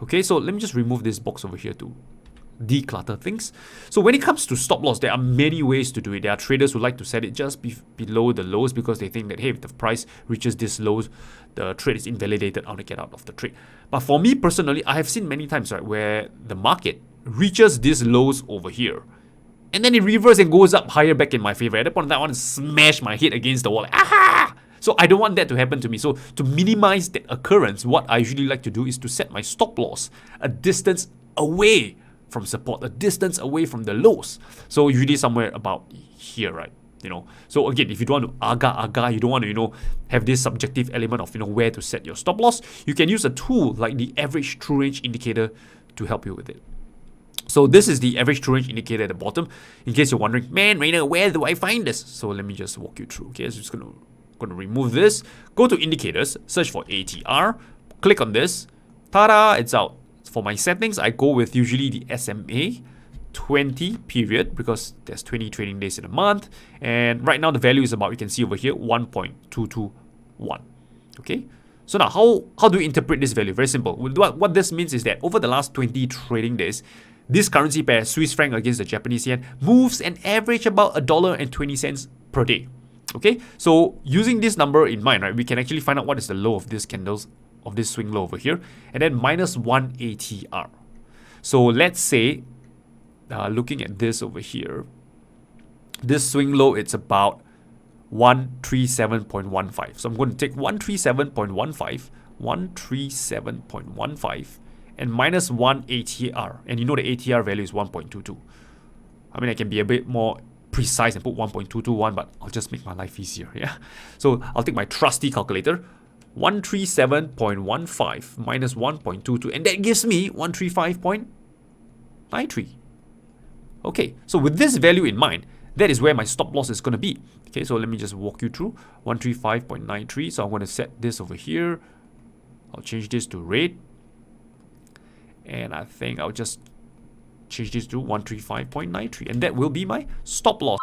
Okay, so let me just remove this box over here to declutter things. So when it comes to stop loss, there are many ways to do it. There are traders who like to set it just below the lows because they think that, hey, if the price reaches this lows, the trade is invalidated. I want to get out of the trade. But for me personally, I have seen many times, right, where the market reaches these lows over here, and then it reverses and goes up higher back in my favor. At that point in time, I want to smash my head against the wall. Like, aha! So I don't want that to happen to me. So to minimize that occurrence, what I usually like to do is to set my stop loss a distance away from support, a distance away from the lows. So usually somewhere about here, right? So again, if you don't want to aga, you don't want to, have this subjective element of, where to set your stop loss, you can use a tool like the average true range indicator to help you with it. So this is the average true range indicator at the bottom. In case you're wondering, man, Rainer, where do I find this? So let me just walk you through. Okay, so just going to remove this. Go to indicators, search for ATR, click on this. Ta-da, it's out. For my settings, I go with usually the SMA 20 period because there's 20 trading days in a month. And right now the value is about, you can see over here, 1.221. Okay. So now how do we interpret this value? Very simple. What this means is that over the last 20 trading days, this currency pair, Swiss franc against the Japanese yen, moves an average about $1.20 per day. Okay. So using this number in mind, right, we can actually find out what is the low of these candles, of this swing low over here, and then minus 1 ATR. So let's say, looking at this over here, this swing low, it's about 137.15. So I'm going to take 137.15, and minus 1 ATR. And the ATR value is 1.22. I mean, I can be a bit more precise and put 1.221, but I'll just make my life easier. Yeah. So I'll take my trusty calculator. 137.15 minus 1.22, and that gives me 135.93. Okay, so with this value in mind, that is where my stop loss is going to be. Okay, so let me just walk you through 135.93. So I'm going to set this over here. I'll change this to red, and I think I'll just change this to 135.93, and that will be my stop loss.